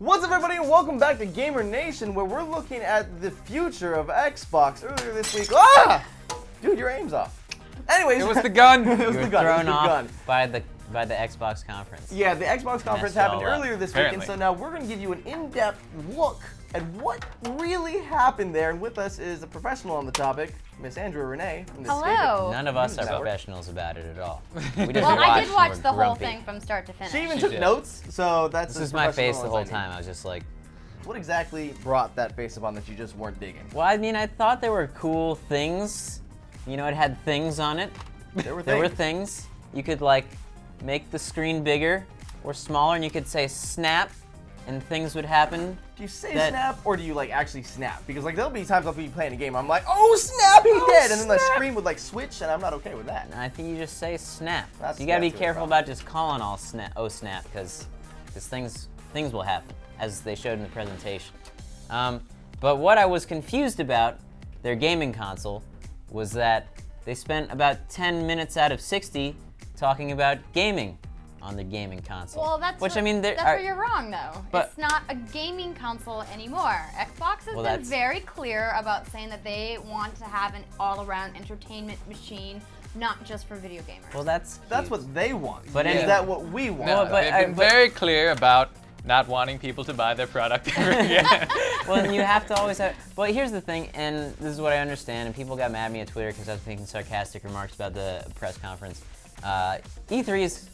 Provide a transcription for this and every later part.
What's up, everybody, and welcome back to Gamer Nation, where we're looking at the future of Xbox. Earlier this week, dude, your aim's off. Anyways, it was the gun. It was the gun. Thrown off by the Xbox conference. Yeah, the Xbox conference happened earlier this week, and so now we're going to give you an in-depth look at what really happened there. And with us is a professional on the topic, Miss Andrea Rene from the Hello. None of us are professionals about it at all. Well, I did watch the whole thing from start to finish. She even took notes, so that's This is my face the whole time. I was just like, what exactly brought that face upon that you just weren't digging? well, I mean, I thought there were cool things. You know, it had things on it. There were There were things. You could like make the screen bigger or smaller, and you could say snap, and things would happen. Do you say snap, or do you like actually snap? Because like there'll be times I'll be playing a game, I'm like, oh snap, he did, and then the screen would like switch, and I'm not okay with that. And I think you just say snap. That's You gotta be the careful problem. about just calling all snap, because things will happen, as they showed in the presentation. But what I was confused about their gaming console was that they spent about 10 minutes out of 60 talking about gaming on the gaming console. Well, that's where you're wrong, though. It's not a gaming console anymore. Xbox has been very clear about saying that they want to have an all-around entertainment machine, not just for video gamers. Well, that's what they want. But is that what we want? No, they've been very clear about not wanting people to buy their product ever again. Well, and you have to always have. Well, here's the thing, and this is what I understand, and people got mad at me on Twitter because I was making sarcastic remarks about the press conference. E3 is,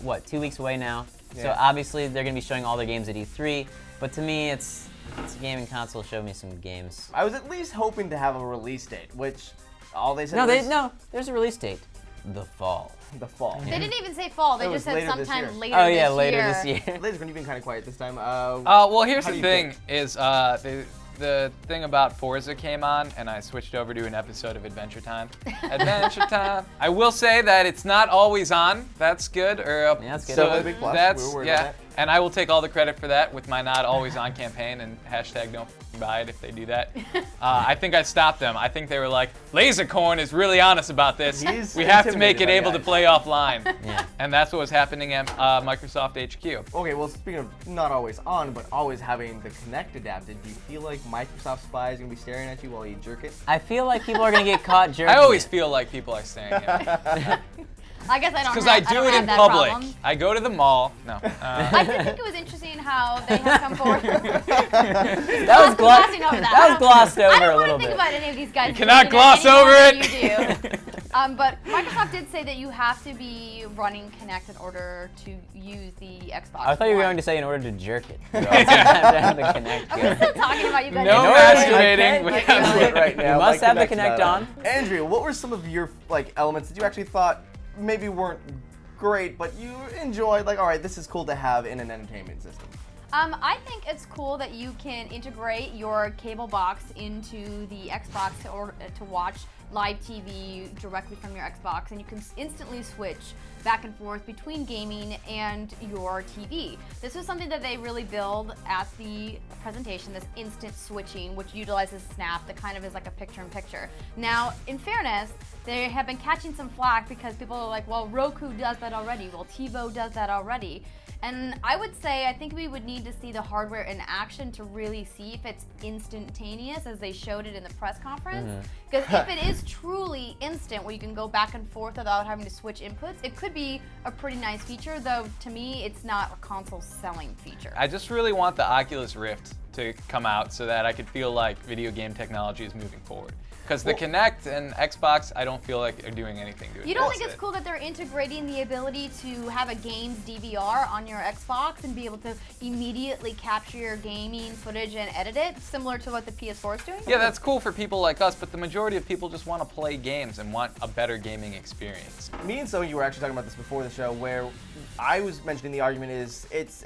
what, 2 weeks away now? Yeah. So obviously they're going to be showing all their games at E3, but to me it's a gaming console. Show me some games. I was at least hoping to have a release date, which all they said No, there's a release date. The fall. The fall. They didn't even say fall. They just said sometime later this year. Oh yeah, this later year. this year. Later's going to be kind of quiet this time. Well, here's the thing: is the thing about Forza came on, and I switched over to an episode of Adventure Time. Adventure Time. I will say that it's not always on. That's good. Yeah, that's good. So big plus. That's we were worried about that. And I will take all the credit for that with my not always on campaign and hashtag don't buy it if they do that. I think I stopped them. I think they were like, Lasercorn is really honest about this. We have to make it able to play offline. Yeah. And that's what was happening at Microsoft HQ. Okay, well, speaking of not always on, but always having the Kinect adapted, do you feel like Microsoft Spy is going to be staring at you while you jerk it? I feel like people are going to get caught jerking. I always feel like people are staring at me. I guess I don't. Because I do it in public. I go to the mall. No. I did think it was interesting how they have come forward. That was glossed over a little bit. I don't want to think about any of these guys. You cannot gloss over it. You do. But Microsoft did say that you have to be running Kinect in order to use the Xbox. I thought you were going to say in order to jerk it. So I have to have the Kinect Are we still talking about you guys? No masturbating. I can't do it right now. You must My have the Kinect's Kinect not on. Andrea, what were some of your elements that you actually thought maybe weren't great, but you enjoyed? Like, all right, this is cool to have in an entertainment system. I think it's cool that you can integrate your cable box into the Xbox to watch live TV directly from your Xbox, and you can instantly switch back and forth between gaming and your TV. This was something that they really build at the presentation, this instant switching, which utilizes Snap, that kind of is like a picture-in-picture. Now, in fairness, they have been catching some flack because people are like, well, Roku does that already, well, TiVo does that already. And I would say, I think we would need to see the hardware in action to really see if it's instantaneous, as they showed it in the press conference. Because if it is truly instant, where you can go back and forth without having to switch inputs, it could be a pretty nice feature, though to me, it's not a console selling feature. I just really want the Oculus Rift to come out so that I could feel like video game technology is moving forward. Because the Kinect and Xbox, I don't feel like are doing anything to it. You don't think it's cool that they're integrating the ability to have a game's DVR on your Xbox and be able to immediately capture your gaming footage and edit it, similar to what the PS4 is doing? Yeah, that's cool for people like us, but the majority of people just want to play games and want a better gaming experience. Me and Zoe, you were actually talking about this before the show, where I was mentioning the argument is it's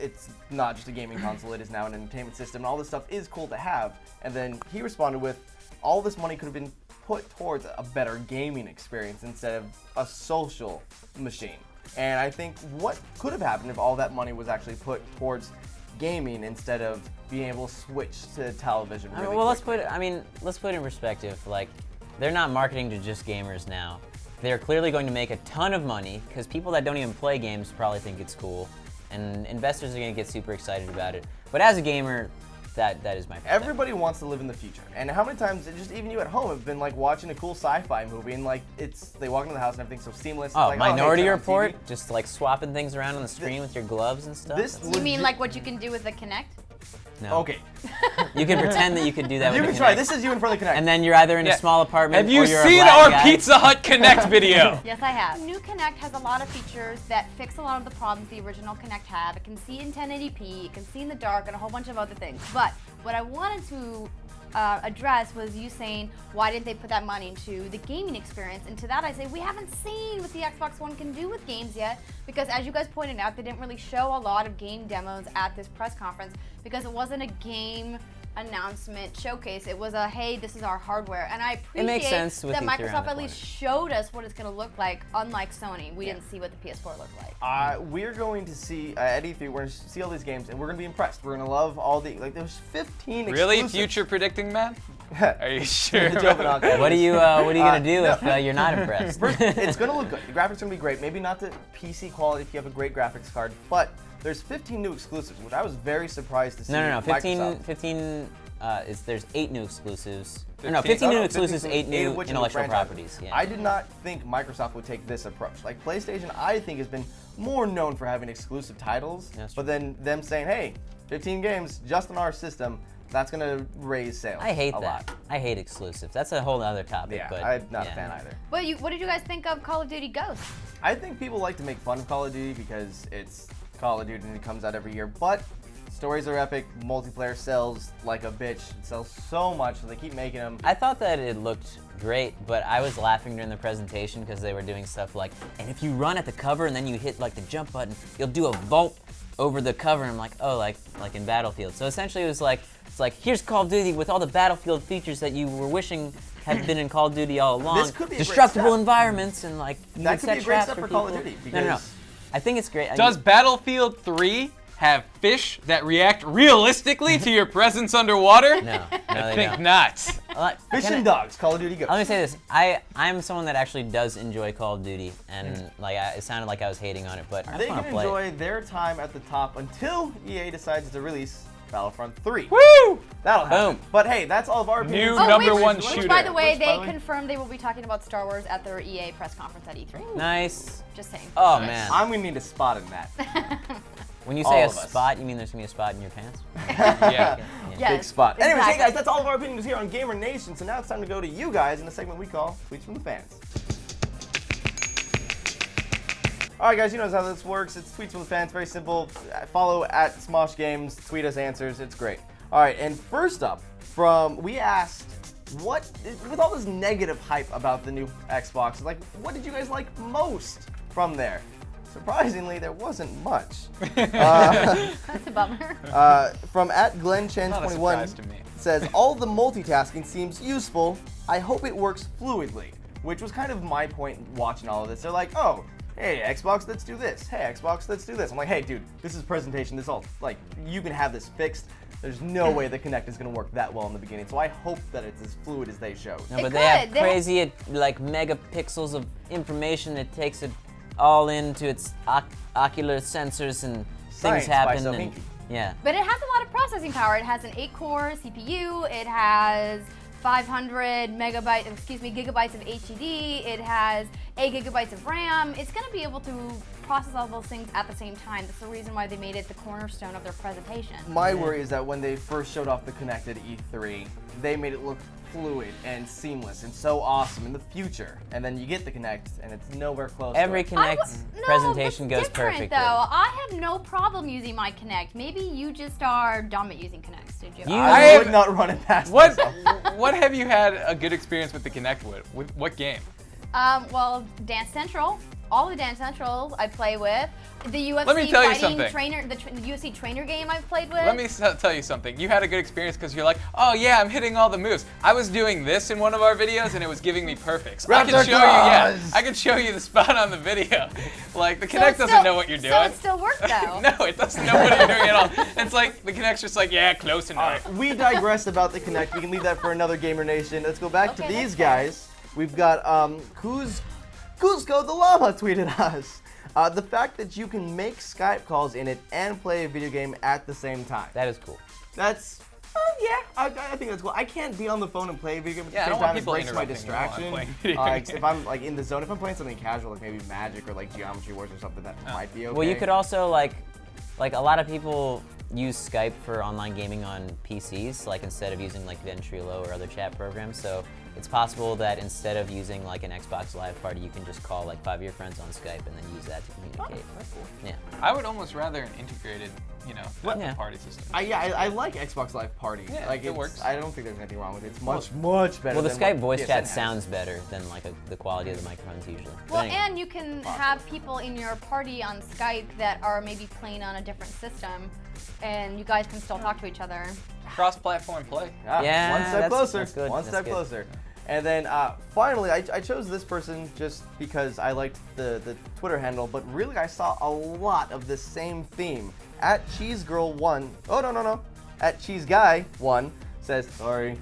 not just a gaming console, it is now an entertainment system, and all this stuff is cool to have. And then he responded with, all this money could have been put towards a better gaming experience instead of a social machine. And I think what could have happened if all that money was actually put towards gaming instead of being able to switch to television really well, quickly. let's put it in perspective. Like, they're not marketing to just gamers now. They're clearly going to make a ton of money because people that don't even play games probably think it's cool. and investors are going to get super excited about it. But as a gamer, that is my perspective. Everybody wants to live in the future, and how many times, just even you at home, have been like watching a cool sci-fi movie, and like they walk into the house and everything's so seamless. Oh, like, Minority hey, turn on Report, TV. just like swapping things around on the screen with your gloves and stuff. You mean like what you can do with the Kinect? No. Okay. You can pretend that you could do that You with can the try. Kinect. This is you in front of the Kinect. And then you're either in a small apartment Have you or you're seen a black our guy. Pizza Hut Connect video? Yes, I have. New Kinect has a lot of features that fix a lot of the problems the original Kinect had. It can see in 1080p, it can see in the dark, and a whole bunch of other things. But what I wanted to address was you saying, why didn't they put that money into the gaming experience? And to that I say, we haven't seen what the Xbox One can do with games yet, because as you guys pointed out, they didn't really show a lot of game demos at this press conference because it wasn't a game announcement showcase. It was a, hey, this is our hardware. And I appreciate makes sense with that E3 Microsoft around the at least showed us what it's going to look like, unlike Sony. We didn't see what the PS4 looked like. We're going to see, at E3, we're going to see all these games, and we're going to be impressed. We're going to love all the, like, there's 15 Really? exclusives. Future predicting, man? Are you sure? The joke about that What are is- you gonna do if you're not impressed? First, it's going to look good. The graphics are going to be great. Maybe not the PC quality if you have a great graphics card, but there's 15 new exclusives, which I was very surprised to see. No. Microsoft. 15. There's 8 new exclusives. 15? No, 15 No, new no, exclusives, 15 8 new of which are intellectual franchises. properties. Yeah. I did not think Microsoft would take this approach. Like PlayStation, I think has been more known for having exclusive titles, That's but then them saying, "Hey, 15 games just on our system," that's gonna raise sales. I hate a that. lot. I hate exclusives. That's a whole other topic. Yeah, but I'm not yeah. a fan either. But what did you guys think of Call of Duty Ghosts? I think people like to make fun of Call of Duty because it's Call of Duty and it comes out every year, but stories are epic, multiplayer sells like a bitch. It sells so much, so they keep making them. I thought that it looked great, but I was laughing during the presentation because they were doing stuff like, and if you run at the cover and then you hit like the jump button, you'll do a vault over the cover. And I'm like, oh, like in Battlefield. So essentially it was like, it's like, here's Call of Duty with all the Battlefield features that you were wishing had been in Call of Duty all along. This could be a great destructible step. environments and like you That would could set be a great traps step for for Call of people. Duty No. because I think it's great. Does Battlefield 3 have fish that react realistically to your presence underwater? No, I they think don't. not. Fish and dogs, Call of Duty Ghosts. Let me say this: I'm someone that actually does enjoy Call of Duty, and it sounded like I was hating on it, but I They just want can to play. enjoy their time at the top until EA decides to release Battlefront 3. Woo! That'll happen. Boom. But hey, that's all of our opinions. New number which, one which, shooter. by the way, Which, by they the way- confirmed they will be talking about Star Wars at their EA press conference at E3. Nice. Just saying. Oh man. I'm gonna need a spot in that. When you all say a of us. spot, you mean there's gonna be a spot in your pants? Yeah. Yes, Big spot. Anyways, hey exactly. guys, that's all of our opinions here on Gamer Nation. So now it's time to go to you guys in a segment we call Tweets from the Fans. All right, guys, you know how this works. It's Tweets from the Fans. Very simple. Follow at Smosh Games. Tweet us answers. It's great. All right, and first up, we asked, with all this negative hype about the new Xbox, like, what did you guys like most from there? Surprisingly, there wasn't much. That's a bummer. From at Not a GlennChan21 surprise to me. says, all the multitasking seems useful. I hope it works fluidly, which was kind of my point watching all of this. They're like, oh, hey, Xbox, let's do this. Hey, Xbox, let's do this. I'm like, hey, dude, this is presentation. This all, like, you can have this fixed. There's no way the Kinect is going to work that well in the beginning. So I hope that it's as fluid as they showed. No, It but they have could. crazy like megapixels of information that takes it all into its ocular sensors and Science things by happen. so And, hinky. yeah. But it has a lot of processing power. It has an 8-core CPU. It has 500 gigabytes of HDD. It has 8 gigabytes of RAM. It's going to be able to process all those things at the same time. That's the reason why they made it the cornerstone of their presentation. My worry is that when they first showed off the Kinect at E3, they made it look fluid and seamless and so awesome in the future. And then you get the Kinect and it's nowhere close Every to it. Kinect No, presentation that's goes different, perfectly. though. I have no problem using my Kinect. Maybe you just are dumb at using Kinects. Did you? I would not run it past What myself. what have you had a good experience with the Kinect with? With what game? Well, Dance Central. All the Dance Centrals I play with. The UFC Let me tell you fighting something. trainer, the UFC trainer game I've played with. Let me tell you something. You had a good experience because you're like, oh yeah, I'm hitting all the moves. I was doing this in one of our videos and it was giving me perfects. I can Raptor show you, yeah, claws! I can show you the spot on the video. Like the So Kinect it doesn't still- know what you're doing. So it still works though. No, it doesn't know what you're doing at all. It's like the Kinect's just like, yeah, close enough. We digressed about the Kinect. We can leave that for another Gamer Nation. Let's go back to these that's fair. guys. We've got Cusco the Llama tweeted us. The fact that you can make Skype calls in it and play a video game at the same time. That is cool. That's, yeah, I think that's cool. I can't be on the phone and play a video game at the I same don't want time. It people breaks my interrupting me while I'm distraction. playing video games. If I'm like in the zone, if I'm playing something casual, like maybe Magic or like Geometry Wars or something, that might be okay. Well, you could also like a lot of people use Skype for online gaming on PCs, like instead of using like Ventrilo or other chat programs. So it's possible that instead of using like an Xbox Live Party, you can just call like 5 of your friends on Skype and then use that to communicate. That's cool. Yeah. I would almost rather an integrated, Yeah. party system. I like Xbox Live Party. Yeah, like it works. I don't think there's anything wrong with it. It's much better. Well, the than Skype what voice PSN chat has. sounds better than like the quality of the microphones usually. But Well, anyway. and you can have people in your party on Skype that are maybe playing on a different system, and you guys can still talk to each other. Cross-platform play. Yeah, one step that's- closer. that's good, One that's step good. closer. And then finally, I chose this person just because I liked the Twitter handle, but really I saw a lot of this same theme. At CheeseGirl1, oh no, at CheeseGuy1 says, sorry.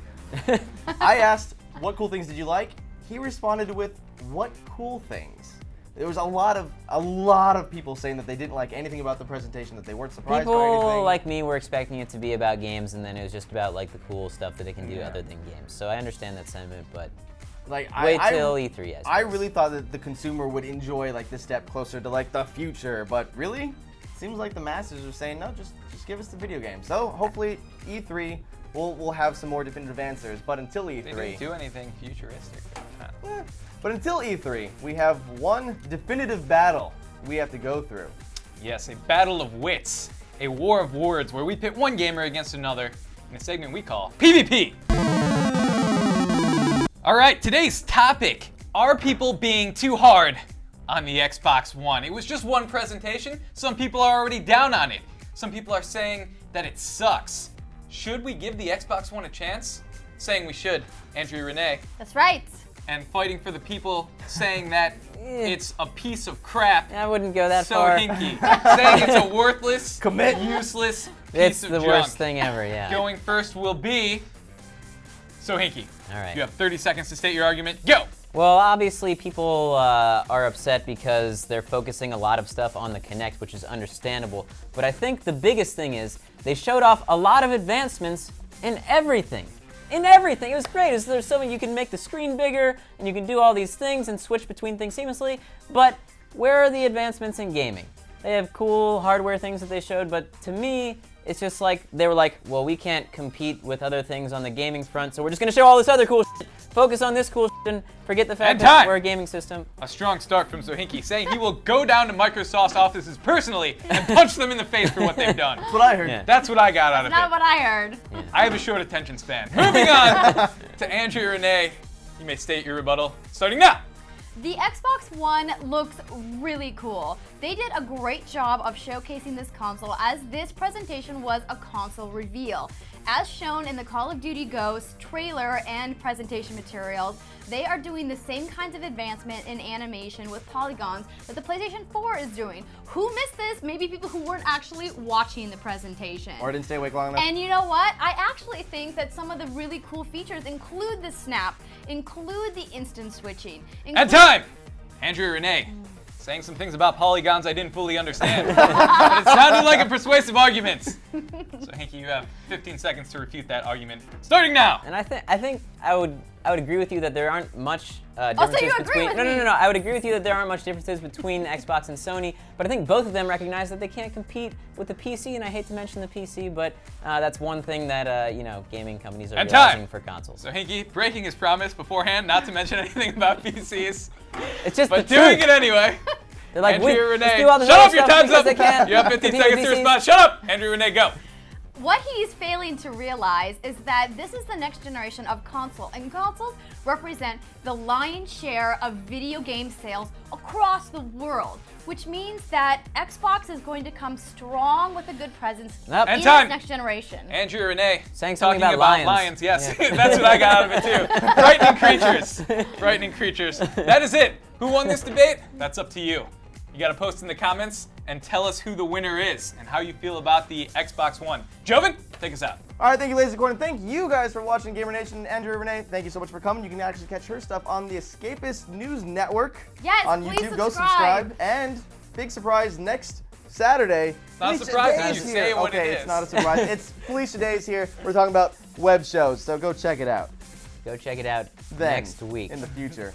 I asked, what cool things did you like? He responded with, what cool things? There was a lot of people saying that they didn't like anything about the presentation, that they weren't surprised by anything. People like me were expecting it to be about games, and then it was just about like the cool stuff that they can do other than games. So I understand that sentiment, but Like wait till E3. I really thought that the consumer would enjoy like this step closer to like the future, but really, seems like the masses are saying no, just give us the video game. So hopefully E3 we'll have some more definitive answers. But until E3, They didn't do anything futuristic. but until E3, we have one definitive battle we have to go through. Yes, a battle of wits, a war of words where we pit one gamer against another in a segment we call PvP. All right, today's topic, are people being too hard on the Xbox One? It was just one presentation. Some people are already down on it. Some people are saying that it sucks. Should we give the Xbox One a chance? Saying we should, Andrea Rene. That's right. And fighting for the people saying that it's a piece of crap. I wouldn't go that So far. hinky. Saying it's a worthless, useless piece It's of the junk. worst thing ever. Yeah. Going first will be So Hinky. All right. You have 30 seconds to state your argument. Go! Well, obviously, people are upset because they're focusing a lot of stuff on the Kinect, which is understandable. But I think the biggest thing is they showed off a lot of advancements in everything. In everything. It was great. There's so many, you can make the screen bigger, and you can do all these things and switch between things seamlessly. But where are the advancements in gaming? They have cool hardware things that they showed, but to me, it's just like, they were like, well, we can't compete with other things on the gaming front, so we're just gonna show all this other cool shit, focus on this cool shit, and forget the fact And that time. we're a gaming system. A strong start from Sohinki, saying he will go down to Microsoft's offices personally and punch them in the face for what they've done. That's what I heard. Yeah. That's what I got out of Not it. what I heard. I have a short attention span. Moving on to Andrea Rene. You may state your rebuttal, starting now. The Xbox One looks really cool. They did a great job of showcasing this console, as this presentation was a console reveal. As shown in the Call of Duty Ghosts trailer and presentation materials, they are doing the same kinds of advancement in animation with polygons that the PlayStation 4 is doing. Who missed this? Maybe people who weren't actually watching the presentation. Or didn't stay awake long enough. And you know what? I actually think that some of the really cool features include the snap, include the instant switching. And time! Andrea Rene, saying some things about polygons I didn't fully understand, but it sounded like a persuasive argument. So Hanky, you have 15 seconds to refute that argument, starting now. And I think I would agree with you that there aren't much differences you agree between. with No, me. I would agree with you that there aren't much differences between Xbox and Sony, but I think both of them recognize that they can't compete with the PC. And I hate to mention the PC, but that's one thing that gaming companies are And realizing time. for consoles. So Hanky, breaking his promise beforehand not to mention anything about PCs, It's just but the doing truth. it anyway. They're like, Andrea let's Rene, do all this shut other up, your stuff time's because up. they can't You have 15 compete with seconds to PCs. respond. Shut up, Andrea Rene, go. What he's failing to realize is that this is the next generation of console, and consoles represent the lion's share of video game sales across the world, which means that Xbox is going to come strong with a good presence Nope. in And time. this next generation. Andrea Rene, Saying something talking about lions. lions. Yes, Yeah. that's what I got out of it too. Frightening creatures. Frightening creatures. That is it. Who won this debate? That's up to you. You got to post in the comments and tell us who the winner is and how you feel about the Xbox One. Joven, take us out. All right, thank you, ladies and gentlemen. Thank you guys for watching Gamer Nation. And Andrea Rene, thank you so much for coming. You can actually catch her stuff on the Escapist News Network. Yes, on please YouTube. Go subscribe. subscribe. And big surprise next Saturday. It's not a Felicia surprise Day if is you here. say what it Okay, is. it's not a surprise. It's Felicia Day is here. We're talking about web shows, so go check it out. Go check it out Then, next week. in the future.